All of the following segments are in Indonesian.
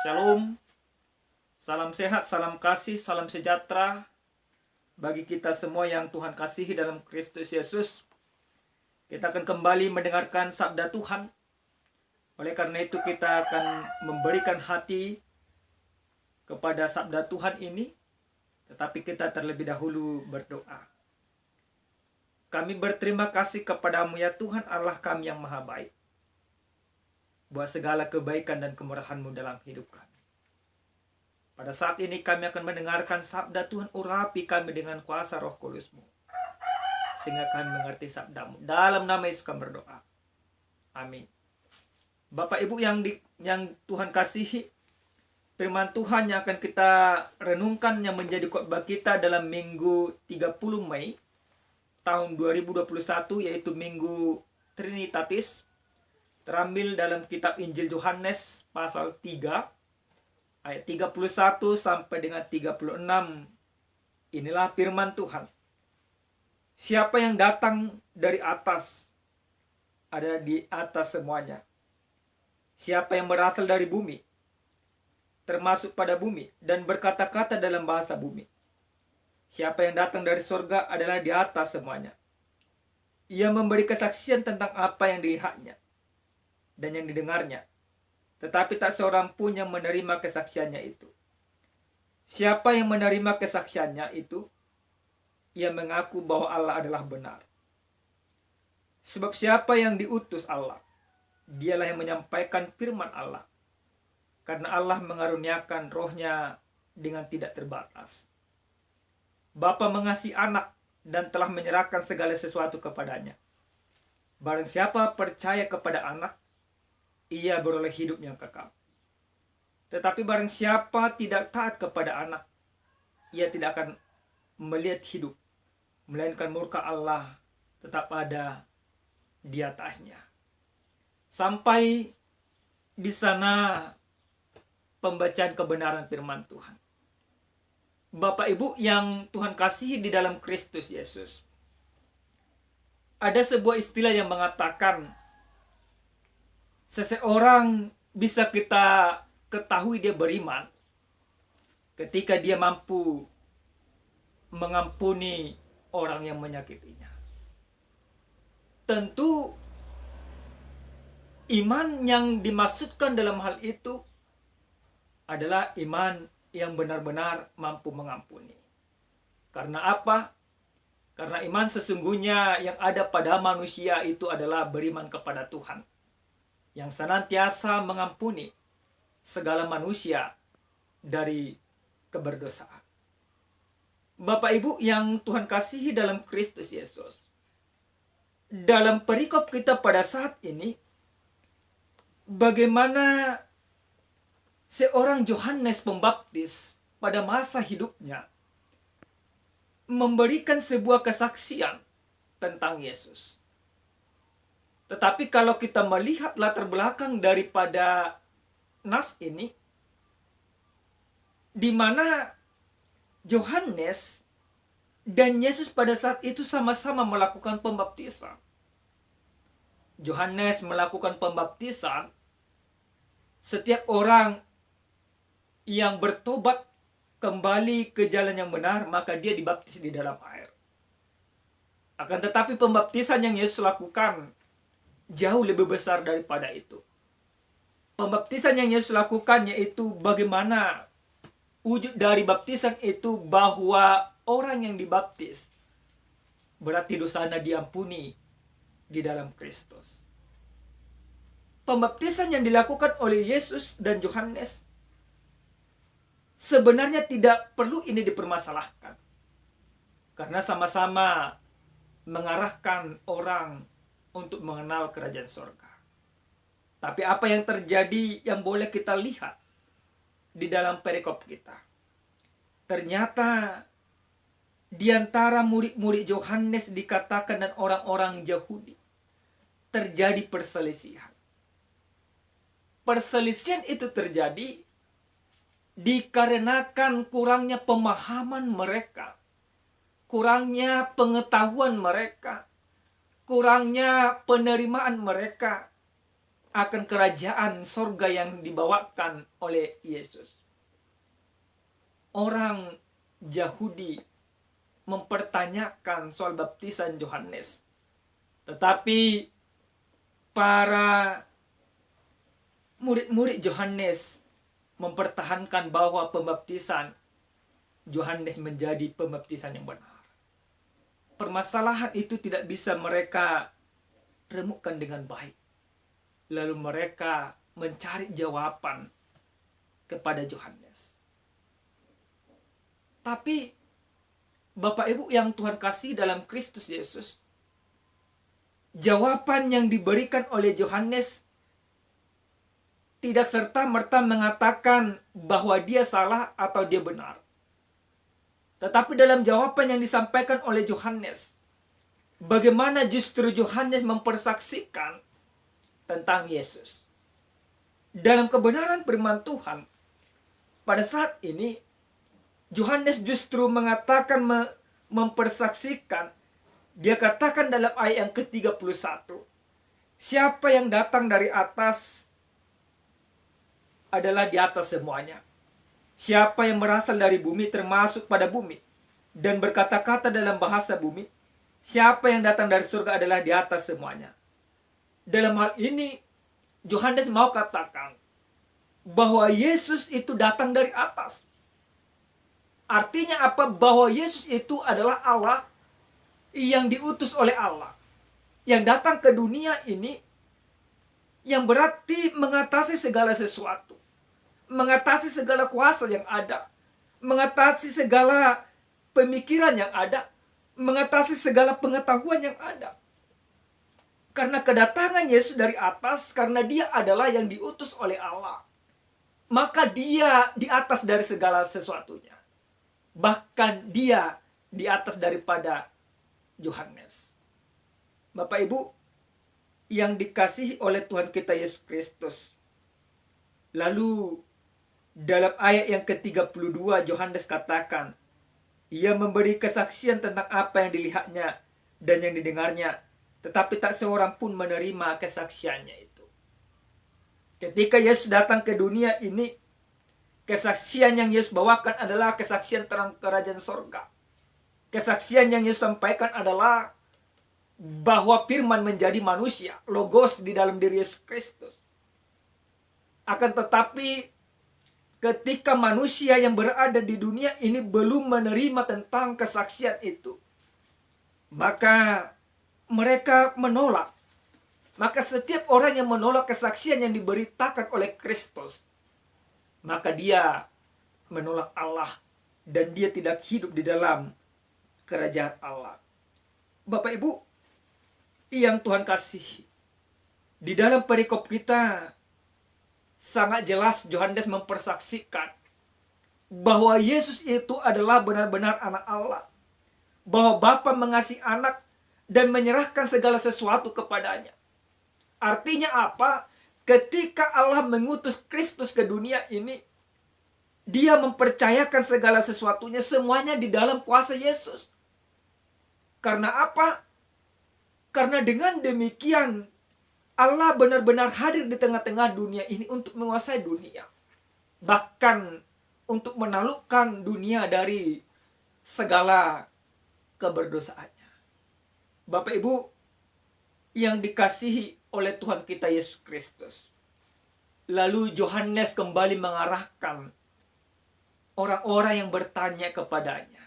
Shalom, salam sehat, salam kasih, salam sejahtera bagi kita semua yang Tuhan kasihi dalam Kristus Yesus. Kita akan kembali mendengarkan sabda Tuhan. Oleh karena itu kita akan memberikan hati kepada sabda Tuhan ini. Tetapi kita terlebih dahulu berdoa. Kami berterima kasih kepadamu ya Tuhan Allah kami yang maha baik, buat segala kebaikan dan kemurahan-Mu dalam hidup kami. Pada saat ini kami akan mendengarkan sabda Tuhan, urapi kami dengan kuasa Roh Kudus-Mu, sehingga kami mengerti sabda-Mu. Dalam nama Yesus kami berdoa. Amin. Bapak Ibu yang Tuhan kasihi, firman Tuhan yang akan kita renungkan yang menjadi khotbah kita dalam Minggu 30 Mei tahun 2021, yaitu Minggu Trinitatis, terambil dalam kitab Injil Yohanes pasal 3 ayat 31 sampai dengan 36. Inilah firman Tuhan. Siapa yang datang dari atas ada di atas semuanya. Siapa yang berasal dari bumi termasuk pada bumi dan berkata-kata dalam bahasa bumi. Siapa yang datang dari surga adalah di atas semuanya. Ia memberi kesaksian tentang apa yang dilihatnya dan yang didengarnya, tetapi tak seorang pun yang menerima kesaksiannya itu. Siapa yang menerima kesaksiannya itu, ia mengaku bahwa Allah adalah benar. Sebab siapa yang diutus Allah, dialah yang menyampaikan firman Allah, karena Allah mengaruniakan rohnya dengan tidak terbatas. Bapa mengasihi anak dan telah menyerahkan segala sesuatu kepadanya. Barang siapa percaya kepada anak, ia beroleh hidup yang kekal. Tetapi barang siapa tidak taat kepada anak, ia tidak akan melihat hidup, melainkan murka Allah tetap ada di atasnya. Sampai di sana pembacaan kebenaran firman Tuhan. Bapak Ibu yang Tuhan kasihi di dalam Kristus Yesus, ada sebuah istilah yang mengatakan seseorang bisa kita ketahui dia beriman ketika dia mampu mengampuni orang yang menyakitinya. Tentu iman yang dimaksudkan dalam hal itu adalah iman yang benar-benar mampu mengampuni. Karena apa? Karena iman sesungguhnya yang ada pada manusia itu adalah beriman kepada Tuhan, yang senantiasa mengampuni segala manusia dari keberdosaan. Bapak Ibu yang Tuhan kasihi dalam Kristus Yesus, dalam perikop kita pada saat ini, bagaimana seorang Yohanes Pembaptis pada masa hidupnya memberikan sebuah kesaksian tentang Yesus. Tetapi kalau kita melihat latar belakang daripada nas ini, di mana Yohanes dan Yesus pada saat itu sama-sama melakukan pembaptisan. Yohanes melakukan pembaptisan, setiap orang yang bertobat kembali ke jalan yang benar, maka dia dibaptis di dalam air. Akan tetapi pembaptisan yang Yesus lakukan jauh lebih besar daripada itu. Pembaptisan yang Yesus lakukan yaitu bagaimana wujud dari baptisan itu, bahwa orang yang dibaptis berarti dosanya diampuni di dalam Kristus. Pembaptisan yang dilakukan oleh Yesus dan Yohanes sebenarnya tidak perlu ini dipermasalahkan, karena sama-sama mengarahkan orang untuk mengenal kerajaan surga. Tapi apa yang terjadi yang boleh kita lihat di dalam perikop kita, ternyata di antara murid-murid Yohanes dikatakan dan orang-orang Yahudi terjadi perselisihan. Perselisihan itu terjadi dikarenakan kurangnya pemahaman mereka, kurangnya pengetahuan mereka, kurangnya penerimaan mereka akan kerajaan sorga yang dibawakan oleh Yesus. Orang Yahudi mempertanyakan soal baptisan Yohanes, tetapi para murid-murid Yohanes mempertahankan bahwa pembaptisan Yohanes menjadi pembaptisan yang benar. Permasalahan itu tidak bisa mereka remukkan dengan baik. Lalu mereka mencari jawaban kepada Yohanes. Tapi Bapak Ibu yang Tuhan kasih dalam Kristus Yesus, jawaban yang diberikan oleh Yohanes tidak serta-merta mengatakan bahwa dia salah atau dia benar. Tetapi dalam jawaban yang disampaikan oleh Yohanes, bagaimana justru Yohanes mempersaksikan tentang Yesus. Dalam kebenaran firman Tuhan, pada saat ini, Yohanes justru mengatakan, mempersaksikan, dia katakan dalam ayat yang ke-31, siapa yang datang dari atas adalah di atas semuanya. Siapa yang berasal dari bumi termasuk pada bumi dan berkata-kata dalam bahasa bumi, siapa yang datang dari surga adalah di atas semuanya. Dalam hal ini, Yohanes mau katakan bahwa Yesus itu datang dari atas. Artinya apa? Bahwa Yesus itu adalah Allah yang diutus oleh Allah, yang datang ke dunia ini, yang berarti mengatasi segala sesuatu, mengatasi segala kuasa yang ada, mengatasi segala pemikiran yang ada, mengatasi segala pengetahuan yang ada. Karena kedatangan Yesus dari atas, karena dia adalah yang diutus oleh Allah, maka dia di atas dari segala sesuatunya. Bahkan dia di atas daripada Yohanes. Bapak Ibu yang dikasihi oleh Tuhan kita Yesus Kristus. Lalu dalam ayat yang ke-32 Yohanes katakan, ia memberi kesaksian tentang apa yang dilihatnya dan yang didengarnya, tetapi tak seorang pun menerima kesaksiannya itu. Ketika Yesus datang ke dunia ini, kesaksian yang Yesus bawakan adalah kesaksian terang kerajaan sorga. Kesaksian yang Yesus sampaikan adalah bahwa firman menjadi manusia, logos di dalam diri Yesus Kristus. Akan tetapi ketika manusia yang berada di dunia ini belum menerima tentang kesaksian itu, maka mereka menolak. Maka setiap orang yang menolak kesaksian yang diberitakan oleh Kristus, maka dia menolak Allah dan dia tidak hidup di dalam kerajaan Allah. Bapak Ibu yang Tuhan kasih, di dalam perikop kita sangat jelas Yohanes mempersaksikan bahwa Yesus itu adalah benar-benar anak Allah. Bahwa Bapa mengasihi anak dan menyerahkan segala sesuatu kepadanya. Artinya apa? Ketika Allah mengutus Kristus ke dunia ini, dia mempercayakan segala sesuatunya, semuanya di dalam kuasa Yesus. Karena apa? Karena dengan demikian Allah benar-benar hadir di tengah-tengah dunia ini untuk menguasai dunia. Bahkan untuk menaklukkan dunia dari segala keberdosaannya. Bapak Ibu yang dikasihi oleh Tuhan kita Yesus Kristus. Lalu Yohanes kembali mengarahkan orang-orang yang bertanya kepadanya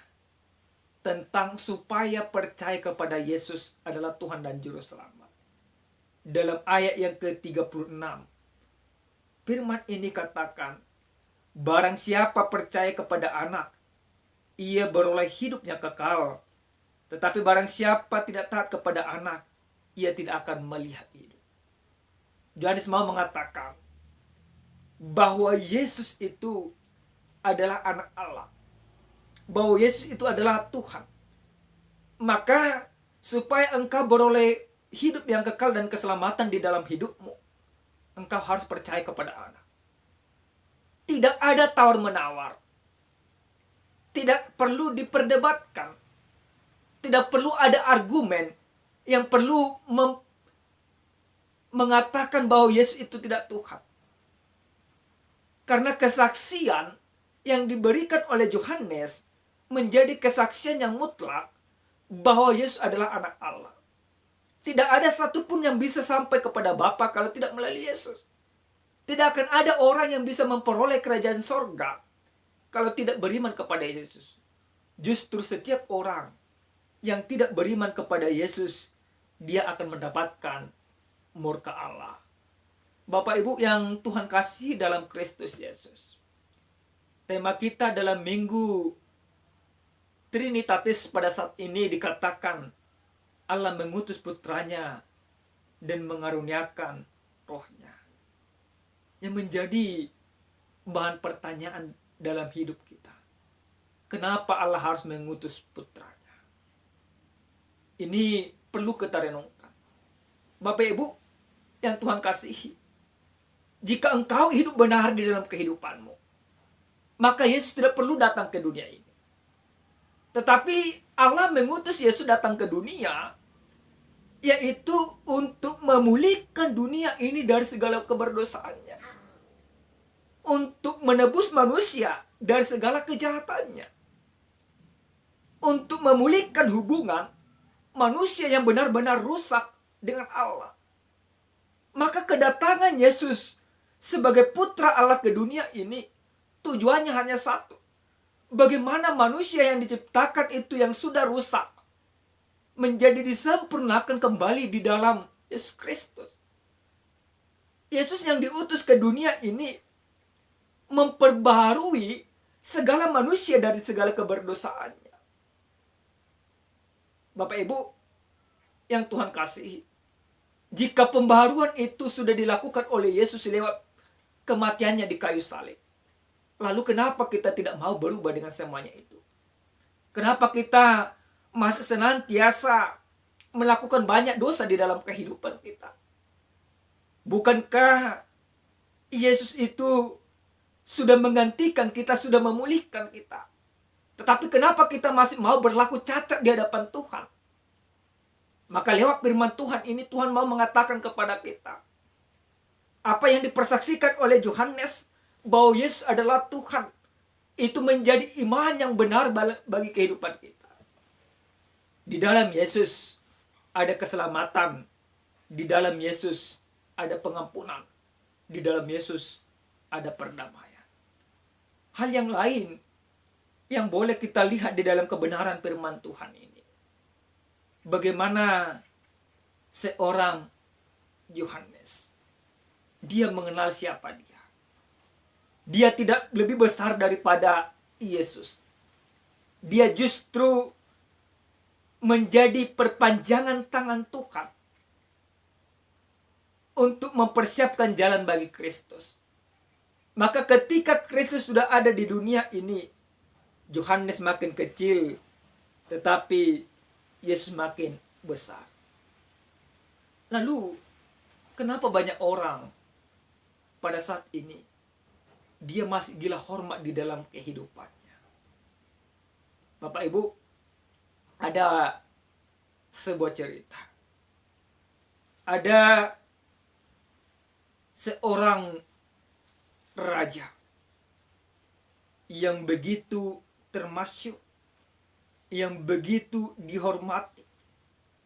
tentang supaya percaya kepada Yesus adalah Tuhan dan Juru Selamat. Dalam ayat yang ke-36, firman ini katakan, barang siapa percaya kepada anak, ia beroleh hidupnya kekal. Tetapi barang siapa tidak taat kepada anak, ia tidak akan melihat hidup. Yohanes mau mengatakan bahwa Yesus itu adalah anak Allah, bahwa Yesus itu adalah Tuhan. Maka supaya engkau beroleh hidup yang kekal dan keselamatan di dalam hidupmu, engkau harus percaya kepada anak. Tidak ada tawar-menawar. Tidak perlu diperdebatkan. Tidak perlu ada argumen yang perlu mengatakan bahwa Yesus itu tidak Tuhan. Karena kesaksian yang diberikan oleh Yohanes menjadi kesaksian yang mutlak bahwa Yesus adalah anak Allah. Tidak ada satupun yang bisa sampai kepada Bapa kalau tidak melalui Yesus. Tidak akan ada orang yang bisa memperoleh kerajaan sorga kalau tidak beriman kepada Yesus. Justru setiap orang yang tidak beriman kepada Yesus, dia akan mendapatkan murka Allah. Bapak Ibu yang Tuhan kasih dalam Kristus Yesus. Tema kita dalam minggu Trinitatis pada saat ini dikatakan Allah mengutus putranya dan mengaruniakan rohnya. Yang menjadi bahan pertanyaan dalam hidup kita. Kenapa Allah harus mengutus putranya? Ini perlu kita renungkan. Bapak Ibu yang Tuhan kasihi. Jika engkau hidup benar di dalam kehidupanmu, maka Yesus tidak perlu datang ke dunia ini. Tetapi Allah mengutus Yesus datang ke dunia, yaitu untuk memulihkan dunia ini dari segala keberdosaannya. Untuk menebus manusia dari segala kejahatannya. Untuk memulihkan hubungan manusia yang benar-benar rusak dengan Allah. Maka kedatangan Yesus sebagai putra Allah ke dunia ini tujuannya hanya satu. Bagaimana manusia yang diciptakan itu yang sudah rusak menjadi disempurnakan kembali di dalam Yesus Kristus. Yesus yang diutus ke dunia ini memperbaharui segala manusia dari segala keberdosaannya. Bapak Ibu yang Tuhan kasihi, jika pembaharuan itu sudah dilakukan oleh Yesus lewat kematiannya di kayu salib, lalu kenapa kita tidak mau berubah dengan semuanya itu? Kenapa kita masih senantiasa melakukan banyak dosa di dalam kehidupan kita? Bukankah Yesus itu sudah menggantikan kita, sudah memulihkan kita? Tetapi kenapa kita masih mau berlaku cacat di hadapan Tuhan? Maka lewat firman Tuhan ini Tuhan mau mengatakan kepada kita, apa yang dipersaksikan oleh Yohanes bahwa Yesus adalah Tuhan, itu menjadi iman yang benar bagi kehidupan kita. Di dalam Yesus ada keselamatan, di dalam Yesus ada pengampunan, di dalam Yesus ada perdamaian. Hal yang lain yang boleh kita lihat di dalam kebenaran firman Tuhan ini, bagaimana seorang Yohanes, dia mengenal siapa dia. Dia tidak lebih besar daripada Yesus. Dia justru menjadi perpanjangan tangan Tuhan untuk mempersiapkan jalan bagi Kristus. Maka ketika Kristus sudah ada di dunia ini, Yohanes makin kecil, tetapi Yesus makin besar. Lalu, kenapa banyak orang pada saat ini dia masih gila hormat di dalam kehidupannya? Bapak Ibu, ada sebuah cerita. Ada seorang raja yang begitu termasyuk, yang begitu dihormati,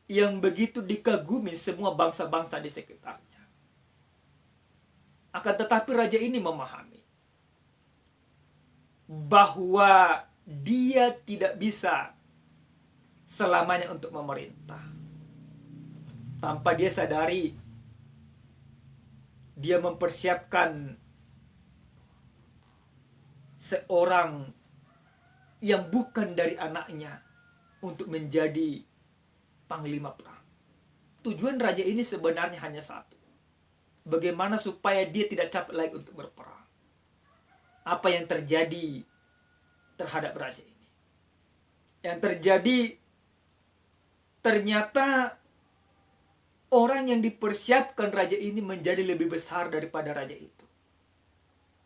yang begitu dikagumi semua bangsa-bangsa di sekitarnya. Akan tetapi raja ini memahami bahwa dia tidak bisa selamanya untuk memerintah. Tanpa dia sadari, dia mempersiapkan seorang yang bukan dari anaknya untuk menjadi panglima perang. Tujuan raja ini sebenarnya hanya satu. Bagaimana supaya dia tidak capek lagi untuk berperang. Apa yang terjadi terhadap raja ini? Yang terjadi, ternyata orang yang dipersiapkan raja ini menjadi lebih besar daripada raja itu.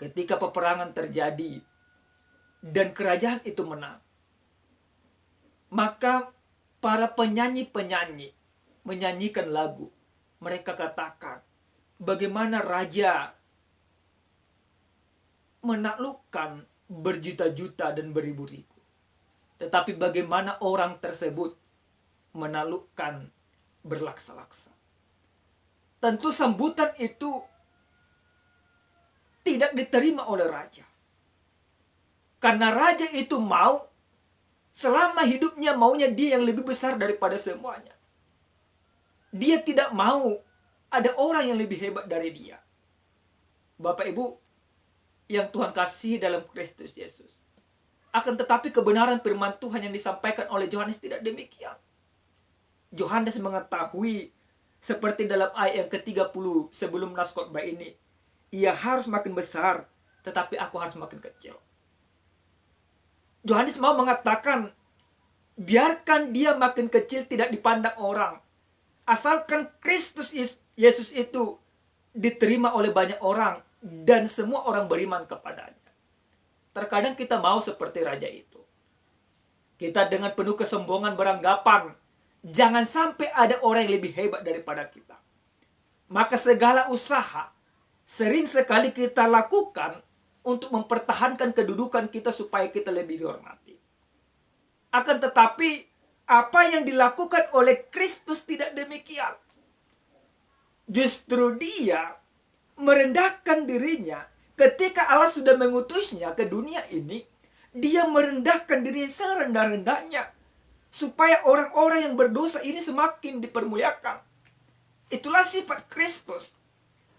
Ketika peperangan terjadi dan kerajaan itu menang, maka para penyanyi-penyanyi menyanyikan lagu. Mereka katakan, bagaimana raja menaklukkan berjuta-juta dan beribu-ribu. Tetapi bagaimana orang tersebut menaklukkan berlaksa-laksa. Tentu sambutan itu tidak diterima oleh raja. Karena raja itu mau, selama hidupnya maunya dia yang lebih besar daripada semuanya. Dia tidak mau ada orang yang lebih hebat dari dia. Bapak Ibu yang Tuhan kasih dalam Kristus Yesus. Akan tetapi kebenaran firman Tuhan yang disampaikan oleh Yohanes tidak demikian. Yohanes mengetahui seperti dalam ayat yang ke-30 sebelum nas khotbah ini. Ia harus makin besar, tetapi aku harus makin kecil. Yohanes mau mengatakan, biarkan dia makin kecil tidak dipandang orang. Asalkan Kristus Yesus itu diterima oleh banyak orang dan semua orang beriman kepadanya. Terkadang kita mau seperti raja itu. Kita dengan penuh kesombongan beranggapan, jangan sampai ada orang yang lebih hebat daripada kita. Maka segala usaha sering sekali kita lakukan untuk mempertahankan kedudukan kita supaya kita lebih dihormati. Akan tetapi, apa yang dilakukan oleh Kristus tidak demikian. Justru dia merendahkan dirinya. Ketika Allah sudah mengutusnya ke dunia ini, dia merendahkan dirinya serendah-rendahnya. Supaya orang-orang yang berdosa ini semakin dipermuliakan. Itulah sifat Kristus.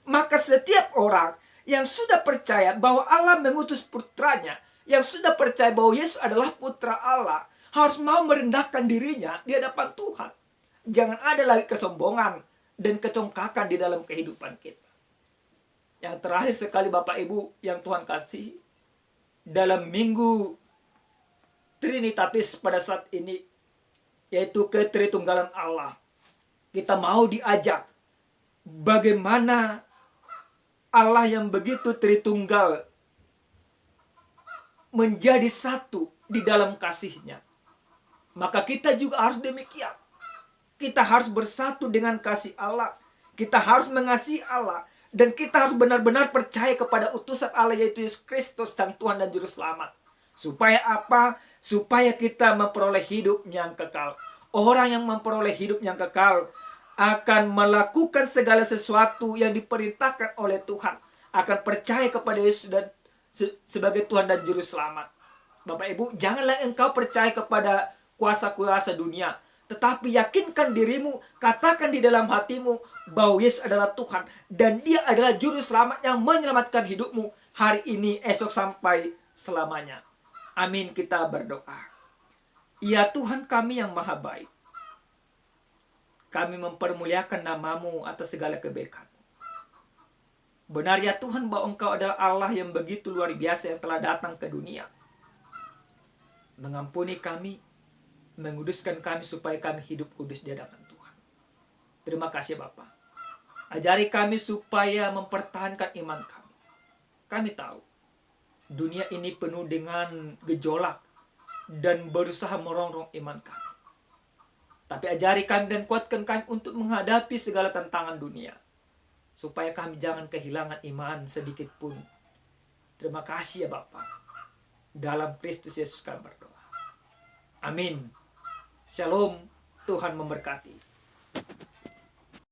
Maka setiap orang yang sudah percaya bahwa Allah mengutus putranya, yang sudah percaya bahwa Yesus adalah putra Allah, harus mau merendahkan dirinya di hadapan Tuhan. Jangan ada lagi kesombongan dan kecongkakan di dalam kehidupan kita. Yang terakhir sekali Bapak Ibu yang Tuhan kasih, dalam minggu Trinitatis pada saat ini, yaitu ketritunggalan Allah, kita mau diajak bagaimana Allah yang begitu tritunggal menjadi satu di dalam kasih-Nya. Maka kita juga harus demikian. Kita harus bersatu dengan kasih Allah. Kita harus mengasihi Allah. Dan kita harus benar-benar percaya kepada utusan Allah, yaitu Yesus Kristus, Sang Tuhan dan Juru Selamat. Supaya apa? Supaya kita memperoleh hidup yang kekal. Orang yang memperoleh hidup yang kekal akan melakukan segala sesuatu yang diperintahkan oleh Tuhan. Akan percaya kepada Yesus dan sebagai Tuhan dan Juru Selamat. Bapak Ibu, janganlah engkau percaya kepada kuasa-kuasa dunia. Tetapi yakinkan dirimu, katakan di dalam hatimu bahwa Yesus adalah Tuhan. Dan Dia adalah Juru Selamat yang menyelamatkan hidupmu hari ini, esok, sampai selamanya. Amin, kita berdoa. Ya Tuhan kami yang maha baik, kami mempermuliakan nama-Mu atas segala kebaikan-Mu. Benar ya Tuhan bahwa Engkau adalah Allah yang begitu luar biasa yang telah datang ke dunia. Mengampuni kami, menguduskan kami supaya kami hidup kudus di hadapan Tuhan. Terima kasih Bapa. Ajari kami supaya mempertahankan iman kami. Kami tahu dunia ini penuh dengan gejolak dan berusaha merongrong iman kami. Tapi ajari kami dan kuatkan kami untuk menghadapi segala tantangan dunia, supaya kami jangan kehilangan iman sedikit pun. Terima kasih ya Bapa. Dalam Kristus Yesus kami berdoa. Amin. Shalom, Tuhan memberkati.